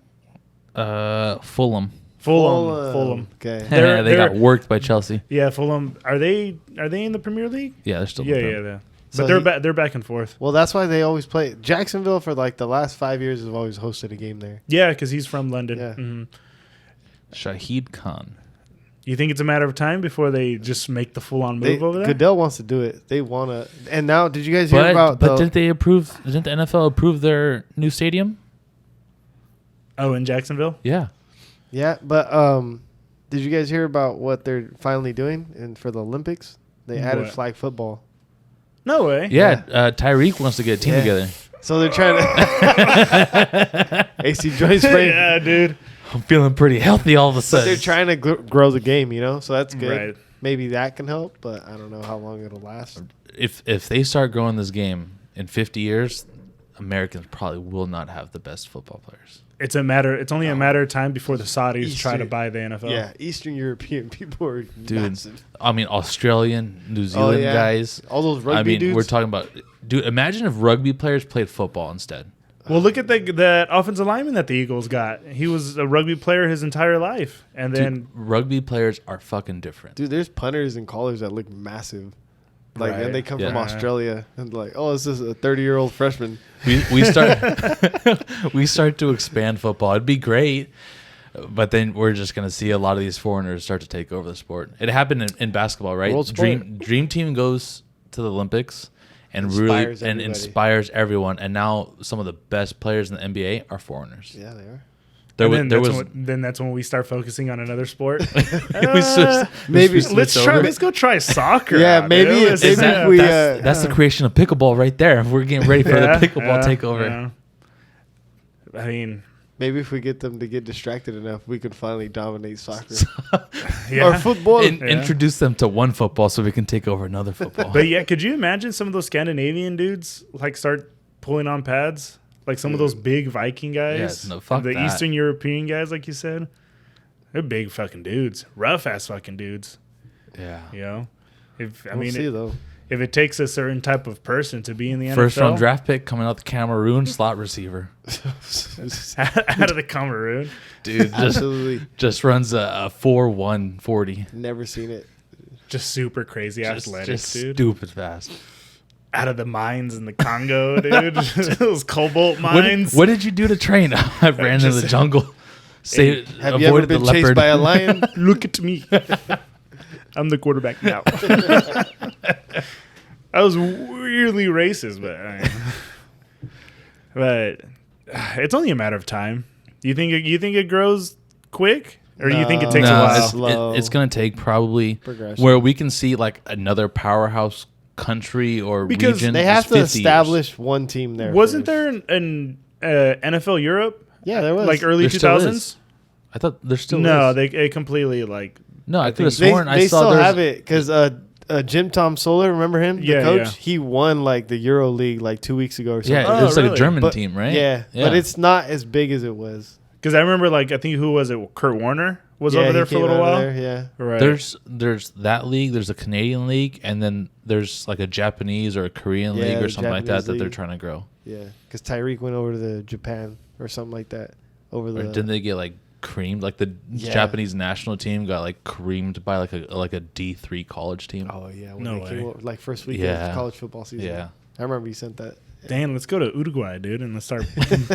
Fulham. Fulham. Okay. They got worked by Chelsea. Yeah, Fulham. Are they in the Premier League? Yeah, they're still. Yeah, with yeah, them. yeah. So But they're back and forth. Well, that's why they always play. Jacksonville for like the last 5 years have always hosted a game there. Yeah, because he's from London. Yeah. Mhm. Shahid Khan. You think it's a matter of time before they just make the full-on move over there? Goodell wants to do it. They want to. And now, did you guys hear But about? didn't they approve? Didn't the NFL approve their new stadium? Oh, in Jacksonville? Yeah. Yeah, but did you guys hear about what they're finally doing and for the Olympics? They added What? flag football. No way. Yeah. Tyreek wants to get a team Yeah. together. So they're trying to AC joint sprain. Yeah, dude. I'm feeling pretty healthy all of a But sudden. they're trying to grow the game, so that's good. Right. Maybe that can help, but I don't know how long it'll last. If they start growing this game in 50 years, Americans probably will not have the best football players. It's only a matter of time before the Saudis try to Eastern- buy the NFL. Yeah, Eastern European people are Dude, massive. I mean, Australian, New Zealand yeah. guys. All those rugby I mean, dudes. we're talking about. Dude, imagine if rugby players played football instead. Well, look at that offensive lineman that the Eagles got. He was a rugby player his entire life, and then Dude, rugby players are fucking different. Dude, there's punters and callers that look massive. Like, Right. and they come from Yeah. Australia, and like, oh, this is a 30-year-old freshman. We start we start to expand football. It'd be great, but then we're just gonna see a lot of these foreigners start to take over the sport. It happened in basketball, right? World sport. Dream Team goes to the Olympics and Inspires really everybody. inspires everyone. And now some of the best players in the NBA are foreigners. Yeah, they are. Then that's when we start focusing on another sport. Maybe Let's go try soccer. Yeah, out, maybe dude. it's- Let's- maybe yeah. we, That's the creation of pickleball right there. We're getting ready for Yeah, the pickleball yeah, takeover. yeah. I mean, Maybe if we get them to get distracted enough, we could finally dominate soccer yeah. or football. Introduce them to one football so we can take over another football. But yeah, could you imagine some of those Scandinavian dudes like start pulling on pads? Like some of those big Viking guys, Yeah, no, fuck the that. Eastern European guys, like you said, they're big fucking dudes, rough ass fucking dudes. yeah. You know, if I We'll mean, see though. if it takes a certain type of person to be in the First NFL, round draft pick coming out the Cameroon slot receiver. out of the Cameroon, Dude, Absolutely just runs a 4.1 40. never seen it. just super crazy athletic, Just dude. stupid fast. Out of the mines in the Congo, dude. Those cobalt mines. What did you do to train? I ran into the jungle. Have you ever Avoided the been chased leopard. by a lion? Look at me. I'm the quarterback now. I was weirdly racist, but it's only a matter of time. You think it grows quick, or do you think it takes a No, while? Slow. it's going to take probably Progression. where we can see like another powerhouse country or Because region. They have is to 50 establish one team there. Wasn't first. there an NFL Europe Yeah, there was. like early There still 2000s? is. I thought there still No, is. they completely like. No, I could have They sworn I they saw still there's have it because Jim Tom Soler, remember him? Yeah, the coach? yeah. He won like the Euro League like 2 weeks ago or something. Yeah, it's like really? a German But- team, right? Yeah, but it's not as big as it was. Because I remember, like, I think who was it? Kurt Warner was over there he for a came little out of while. there, yeah. Right. There's that league, there's a Canadian league, and then there's like a Japanese or a Korean Yeah, league or the something like that Japanese that they're league. trying to grow. Yeah, because Tyreek went over to the Japan or something like that. Over Or the didn't they get like creamed? Like the Yeah. Japanese national team got like creamed by like a D3 college team. Oh yeah, when No they came way. over, like first week Yeah. of college football season. Yeah. I remember you sent that. Dan, let's go to Uruguay, dude, and let's start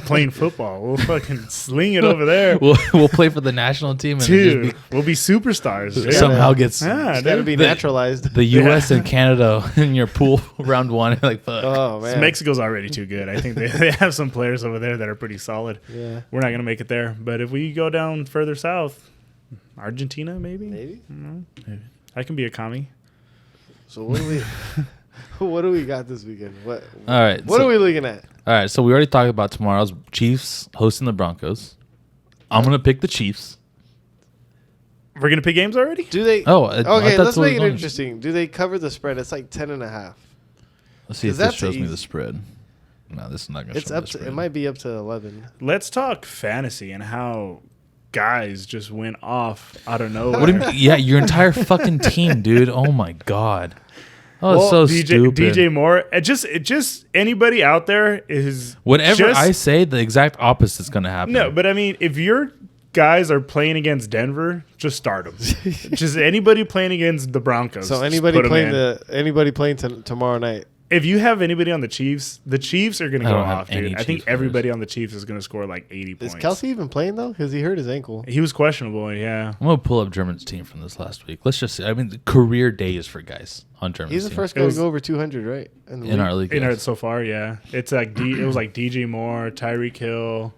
playing football. We'll fucking sling it over there. We'll play for the national team and Dude, just we'll be superstars. be, dude. somehow gets Yeah, It's got to dude. be The- naturalized. the U.S. and Canada in your pool round one. Like fuck. Oh man, Mexico's already too good. I think they have some players over there that are pretty solid. Yeah, We're not going to make it there. But if we go down further south, Argentina, maybe? maybe. I can be a commie. So what do we? What do we got this weekend? What? All right. What so, are we looking at? All right. So we already talked about tomorrow's Chiefs hosting the Broncos. I'm gonna pick the Chiefs. We're going to pick games already? Do they? Oh, I Okay, thought let's that's what make it we're going. interesting. Do they cover the spread? It's like 10.5. Let's see if 'Cause this that's shows me easy. the spread. No, this is not gonna It's show me up the to. spread. It might be up to 11. Let's talk fantasy and how guys just went off out of nowhere. What do you mean? Yeah, your entire fucking team, dude. Oh my god. Oh, it's Well, so DJ, stupid. DJ Moore, it just anybody out there is Whatever just- I say, the exact opposite is gonna happen. No, but I mean, if your guys are playing against Denver, just start them. Just anybody playing against the Broncos. So just anybody put 'em playing in. tomorrow night? If you have anybody on the Chiefs are going to I go don't have off, any dude. I think Chiefs everybody on the Chiefs is going to score like 80 points. Is Kelsey even playing though? Because he hurt his ankle. He was questionable, yeah. I'm gonna pull up German's team from this last week. Let's just see. I mean, the career days for guys on German's He's the team. first It guy was- to go over 200, right? the in league? our league. In yes. our, so far, yeah. It's like it was like DJ Moore, Tyreek Hill.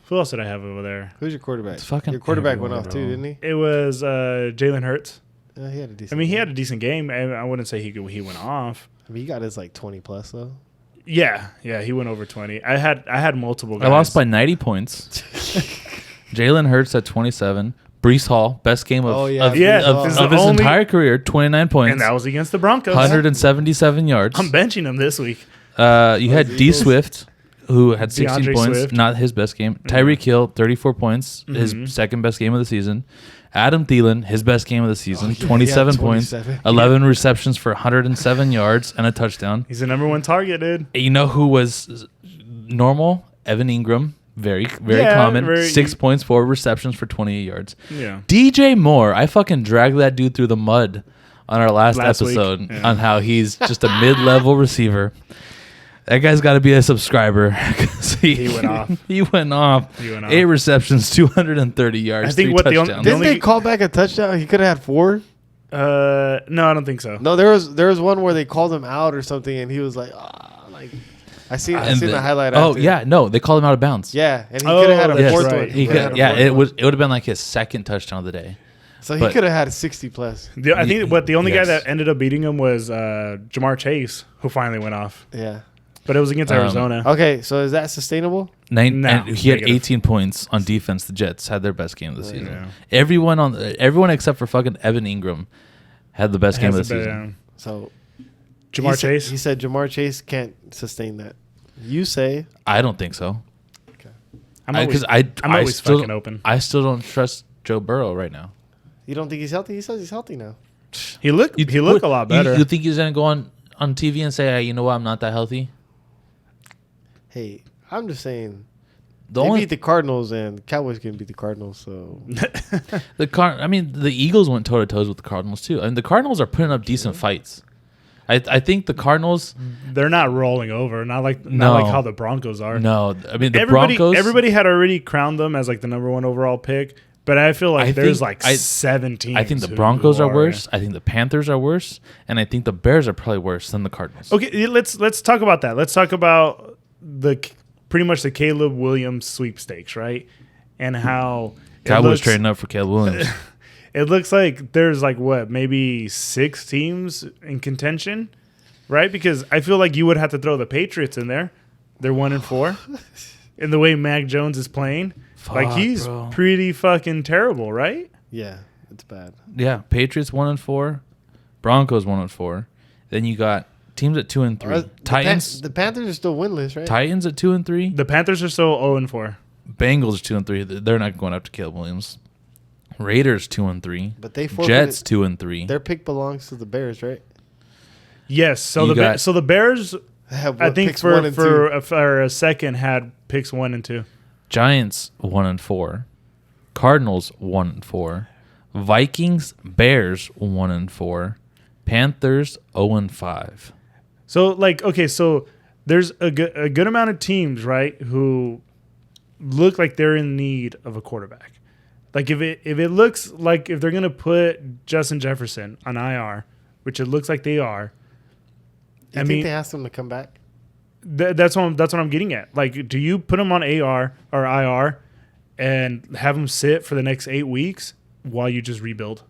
Who else did I have over there? Who's your quarterback? It's fucking Your quarterback went everyone, off bro. too, didn't he? It was Jalen Hurts. He had a decent. I mean, he game. had a decent game. I wouldn't say he went off. I mean, he got his like 20 plus though. Yeah, he went over 20. I had multiple guys. I lost by 90 points. Jalen Hurts at 27. Brees Hall, best game of, Oh, yeah, of, Brees of- Hall. of It's the his only- entire career, 29 points, and that was against the Broncos. 177 yards. I'm benching him this week. You had D Eagles. Swift, who had 16 DeAndre points, Swift. not his best game. Tyreek Hill, 34 points, his second best game of the season. Adam Thielen, his best game of the season, yeah, 27 yeah, points, 27. 11 receptions for 107 yards and a touchdown. He's the number one target, dude. You know who was normal? Evan Ingram, very Yeah, common. very- 6 points, 4 receptions for 28 yards. Yeah. DJ Moore, I fucking dragged that dude through the mud on our last Last week, episode yeah. on how he's just a mid-level receiver. That guy's got to be a subscriber. 'Cause He went off. He went off. He went off. 8 receptions, 230 yards, I think 3 what the touchdowns. the Didn't only- they call back a touchdown? He could have had 4. No, I don't think so. No, there was one where they called him out or something, and he was like, like I seen And the then- highlight. Oh after. yeah, no, they called him out of bounds. Yeah, and he Oh, could have had a that's fourth right. one. He could've had could, a yeah, fourth it one. would have been like his second touchdown of the day. So he but- could have had 60 plus. I think what the only guy Yes. that ended up beating him was Jamar Chase, who finally went off. Yeah. But it was against Arizona. Okay, so is that sustainable? No, And he had negative. 18 points on defense. The Jets had their best game of the season. Yeah. Everyone except for fucking Evan Ingram had the best game of the Has to be, season. So Jamar he said- Chase. He said Jamar Chase can't sustain that. You say I don't think so. I'm always, Because I always still, fucking open. I still don't trust Joe Burrow right now. you don't think he's healthy? He says he's healthy now. He looked a lot better. You think he's gonna go on TV and say, hey, you know what, I'm not that healthy? Hey, I'm just saying. The They only beat the Cardinals, and the Cowboys can beat the Cardinals. So the Eagles went toe to toes with the Cardinals too, and the Cardinals are putting up decent fights. I think the Cardinals. They're not rolling over. Not like No. how the Broncos are. No, I mean the Broncos. Everybody had already crowned them as like the number one overall pick. But I feel like there's like 7 teams. I think the who Broncos are worse. I think the Panthers are worse, and I think the Bears are probably worse than the Cardinals. Okay, let's talk about that. Let's talk about pretty much the Caleb Williams sweepstakes, right? And how Cowboys trading up for Caleb Williams. it looks like there's like what, maybe 6 teams in contention, right? Because I feel like you would have to throw the Patriots in there. They're 1-4. In the way Mac Jones is playing, like he's bro. pretty fucking terrible, right? yeah, it's bad. Yeah, Patriots 1-4, Broncos 1-4. Then you got teams at 2-3. Titans. The Panthers are still winless, right? Titans at 2-3. The Panthers are still 0-4. Bengals 2-3. They're not going up to Caleb Williams. Raiders 2-3. But they forfeited. Jets 2-3. Their pick belongs to the Bears, right? Yes. So the Bears, I think for a second had picks 1 and 2. Giants 1-4. Cardinals 1-4. Vikings, Bears 1-4. Panthers 0-5. So so there's a good amount of teams, right, who look like they're in need of a quarterback. Like if it looks like if they're gonna put Justin Jefferson on IR, which it looks like they are. I think they asked him to come back. That's what I'm getting at. Like, do you put him on AR or IR and have him sit for the next 8 weeks while you just rebuild?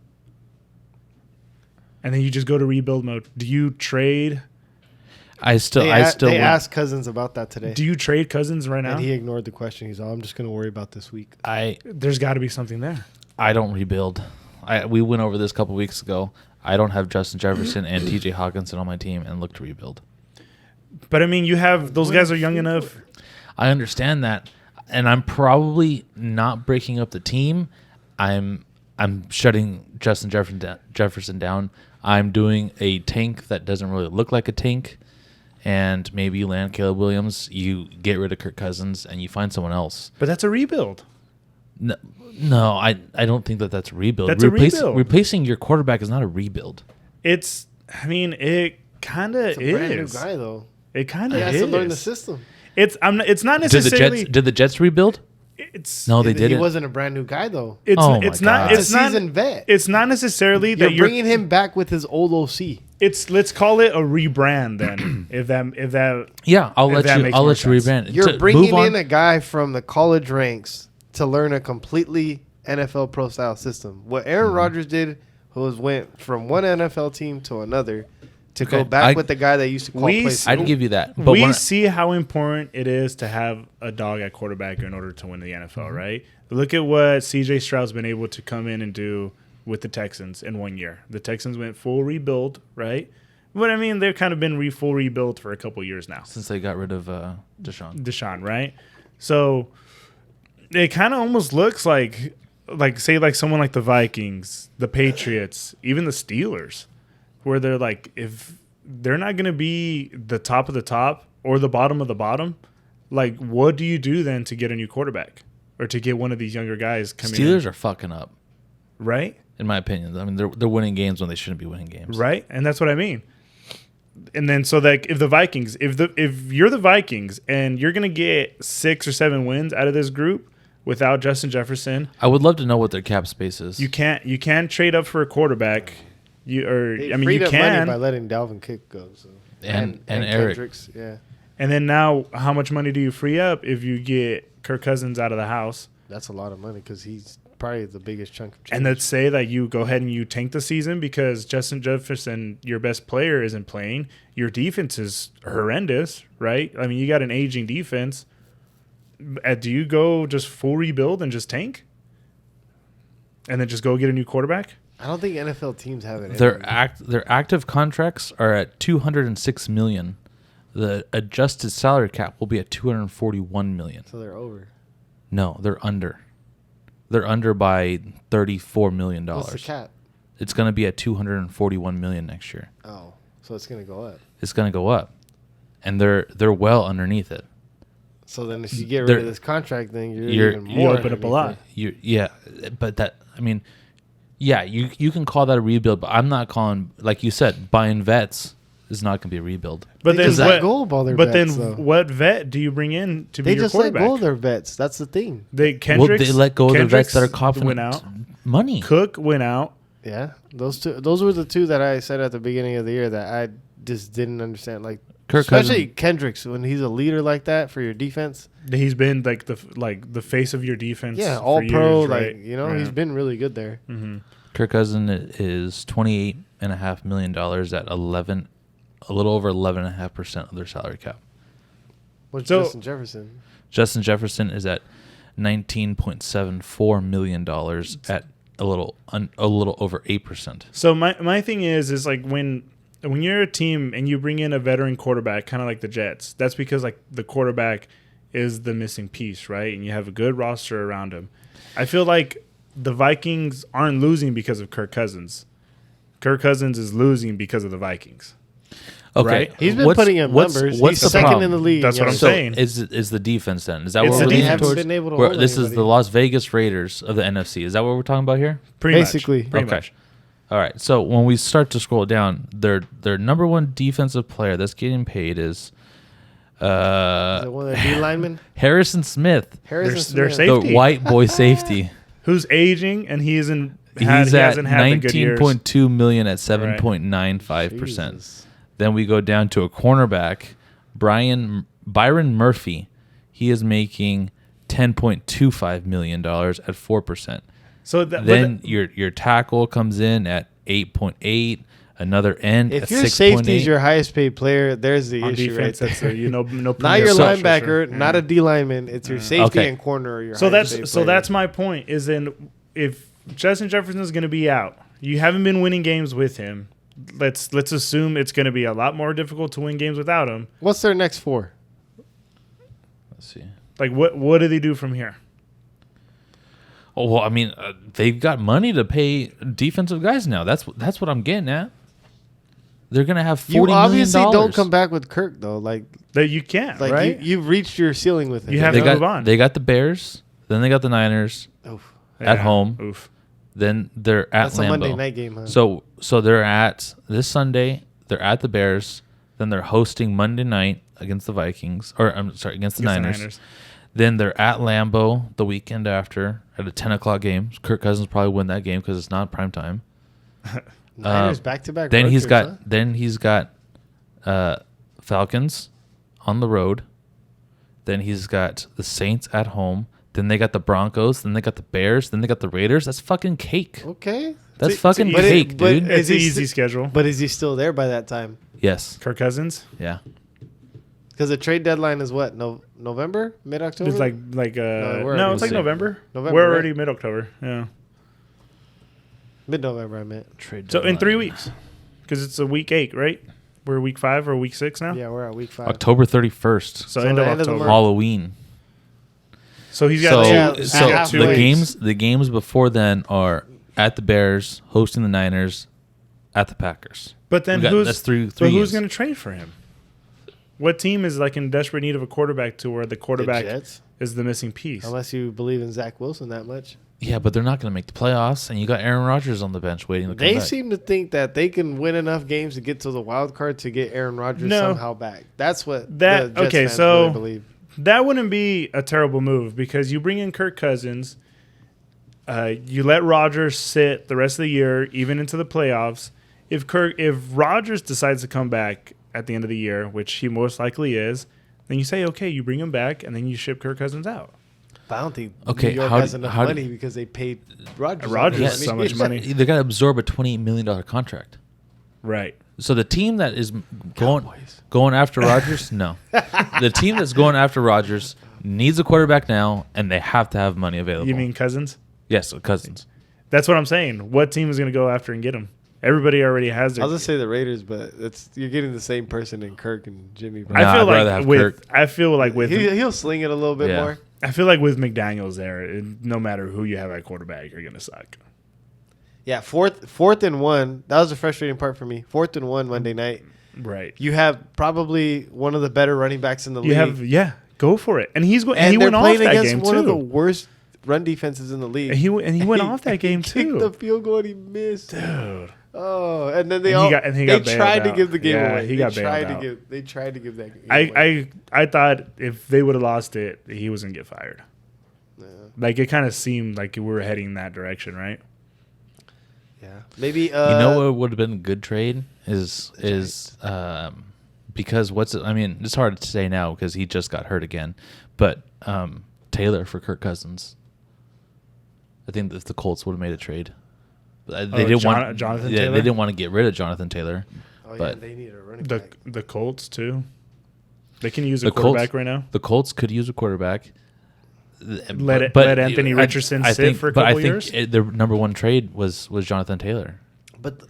And then you just go to rebuild mode. Do you trade? They asked Cousins about that today. Do you trade Cousins right now? And he ignored the question. He's all, I'm just going to worry about this week. There's got to be something there. I don't rebuild. We went over this a couple weeks ago. I don't have Justin Jefferson and TJ Hawkinson on my team and look to rebuild. But I mean, you have those guys are young enough. I understand that, and I'm probably not breaking up the team. I'm shutting Justin Jefferson down. I'm doing a tank that doesn't really look like a tank, and maybe you land Caleb Williams, you get rid of Kirk Cousins, and you find someone else. But that's a rebuild. No, I don't think that's a rebuild. That's a rebuild. Replacing your quarterback is not a rebuild. It kind of is. It's a brand new guy, though. It kind of is. He has to learn the system. It's not necessarily. Did the Jets rebuild? No, they didn't. He wasn't a brand new guy, though. It's not a seasoned vet. It's not necessarily you're that you're bringing him back with his old OC. Let's call it a rebrand then. if that yeah, I'll let you rebrand. You're bringing in a guy from the college ranks to learn a completely NFL pro style system. What Aaron Rodgers did went from one NFL team to another to go back with the guy that used to call plays. I'd give you that. But we see how important it is to have a dog at quarterback in order to win the NFL, right? Look at what C.J. Stroud's been able to come in and do with the Texans in 1 year. The Texans went full rebuild, right? But, I mean, they've kind of been full rebuild for a couple years now. Since they got rid of Deshaun, right? So it kind of almost looks like someone like the Vikings, the Patriots, even the Steelers, where they're like, if they're not going to be the top of the top or the bottom of the bottom, like, what do you do then to get a new quarterback or to get one of these younger guys coming in? Steelers are fucking up. Right? In my opinion. I mean, they're winning games when they shouldn't be winning games. Right? And that's what I mean. And then so that if you're the Vikings and you're going to get 6 or 7 wins out of this group without Justin Jefferson, I would love to know what their cap space is. You can't trade up for a quarterback. You can money by letting Dalvin Cook go. So. And Eric. Kendricks, yeah. And then now, how much money do you free up if you get Kirk Cousins out of the house? That's a lot of money because he's probably the biggest chunk of change. And let's say that you go ahead and you tank the season because Justin Jefferson, your best player, isn't playing. Your defense is horrendous, right? I mean, you got an aging defense. Do you go just full rebuild and just tank? And then just go get a new quarterback? I don't think NFL teams have it. Their active contracts are at $206 million. The adjusted salary cap will be at $241 million. So they're over. No, they're under. They're under by $34 million. What's the cap? It's going to be at $241 million next year. Oh, so it's going to go up. It's going to go up, and they're well underneath it. So then, if you get rid of this contract, then you're even more. You open up a lot. But that, I mean, yeah, you can call that a rebuild, but I'm not calling, like you said, buying vets is not going to be a rebuild. But then what vet do you bring in to be your quarterback? They just let go of their vets. That's the thing. They let go of the vets that are confident. Went out. Money. Cook went out. Yeah, those were the two that I said at the beginning of the year that I just didn't understand. Like especially Kendricks, when he's a leader like that for your defense. He's been like the face of your defense. Yeah, all pro. Years, right? He's been really good there. Mm-hmm. Kirk Cousins is $28.5 million at a little over 11.5% of their salary cap. What's Justin Jefferson? Justin Jefferson is at $19.74 million at a little over 8%. So my thing is like when you're a team and you bring in a veteran quarterback, kind of like the Jets, that's because like the quarterback is the missing piece, right? And you have a good roster around him. I feel like the Vikings aren't losing because of Kirk Cousins. Kirk Cousins is losing because of the Vikings. Okay, right? He's been putting up numbers. He's the second in the league. That's what I'm saying. Is the defense then? Is that It's what the we're leaning defense. towards? Been able to hold This is anybody. the Las Vegas Raiders of the NFC. Is that what we're talking about here? Basically. Pretty much. All right. So when we start to scroll down, their number one defensive player that's getting paid is Is it one of the D linemen? Harrison Smith, Harrison Their Smith. safety. the white boy safety. Who's aging and he He's hasn't had the good years. $19.2 million at 7.95%. Jesus. Then we go down to a cornerback, Byron Murphy. He is making $10.25 million at 4%. So Then your tackle comes in at 8.8. Another end If at your 6.8. safety is your highest paid player, there's the on issue defense, right that's there. no Not your premier linebacker, sure. not a D lineman. It's your safety Okay. and corner. Or your So highest paid player. that's my point. Is then if Justin Jefferson is going to be out, you haven't been winning games with him. Let's assume it's going to be a lot more difficult to win games without him. What's their next four? Let's see. Like what do they do from here? Oh, well, I mean, they've got money to pay defensive guys now. That's what I'm getting at. They're gonna have $40 million. You obviously don't come back with Kirk though. Like That you can't, right? you've reached your ceiling with him. You have They to move on. They got the Bears. Then they got the Niners Oof. at home. Oof. Then they're at That's Lambeau. a Monday night game, huh? So they're at this Sunday. They're at the Bears. Then they're hosting Monday night against the Vikings, or I'm sorry, against the Niners. Then they're at Lambeau the weekend after at a 10:00 game. Kirk Cousins probably win that game because it's not prime time. Niners back to back. Then he's got Falcons on the road. Then he's got the Saints at home. Then they got the Broncos. Then they got the Bears. Then they got the Raiders. That's fucking cake. Okay. That's fucking but cake, but dude. It's an Is he easy schedule. But is he still there by that time? Yes. Kirk Cousins Yeah. Because the trade deadline is what? November? Mid-October? is like we're it's like already- November. November, We're right? already mid October. Yeah. Mid-November, I meant. Trade So in deadline. 3 weeks, because it's a week 8, right? We're week 5 or week 6 now. Yeah, we're at week 5. October 31st. So So end the of end of the October. month. Halloween. So he's So, got Yeah, so half the ways. games before then are at the Bears, hosting the Niners, at the Packers. But then That's three who's games. going to trade for him? What team is like in desperate need of a quarterback to where the The quarterback Jets? is the missing piece? Unless you believe in Zach Wilson that much. Yeah, but they're not going to make the playoffs, and you got Aaron Rodgers on the bench waiting to come They back. seem to think that they can win enough games to get to the wild card to get Aaron Rodgers No. somehow back. That's what That- the Jets okay, fans so- really believe. That wouldn't be a terrible move because you bring in Kirk Cousins, you let Rodgers sit the rest of the year, even into the playoffs. If Rodgers decides to come back at the end of the year, which he most likely is, then you say, okay, you bring him back, and then you ship Kirk Cousins out. But I don't think Okay, New York how has do- enough how do- money because they paid Rodgers. Rodgers Yeah, has so much money. They got to absorb a $28 million contract. Right. So the team that is Cowboys. going after Rodgers, no. The team that's going after Rodgers needs a quarterback now, and they have to have money available. You mean Cousins? Yes, Cousins. That's what I'm saying. What team is going to go after and get him? Everybody already has their. I'll just say the Raiders, but you're getting the same person in Kirk and Jimmy. Bro. Nah, I feel I'd rather have like Kirk. He'll sling it a little bit Yeah. more. I feel like with McDaniels there, no matter who you have at quarterback, you're going to suck. Yeah, fourth and 1. That was the frustrating part for me. 4th and 1 Monday night. Right. You have probably one of the better running backs in the league. Go for it. And he's going. and He they're went off playing that against game one of the too. worst run defenses in the league. And he went off that game Kicked the too. field goal and he missed. Dude. Oh, and then And he got bailed tried to out. give the game Yeah, away. he got bailed out. They tried to give that game away. I thought if they would have lost it, he was gonna get fired. Yeah. Like it kind of seemed like we were heading that direction, right? Yeah. Maybe You know what would have been a good trade is because it's hard to say now because he just got hurt again, but Taylor for Kirk Cousins. I think if the Colts would have made a trade. They didn't want Jonathan Yeah, Taylor? they didn't want to get rid of Jonathan Taylor. Oh yeah, but they need a running back. The Colts too. They can use a The quarterback Colts- right now. The Colts could use a quarterback. let Anthony Richardson sit for a couple years. But I think their number one trade was Jonathan Taylor. But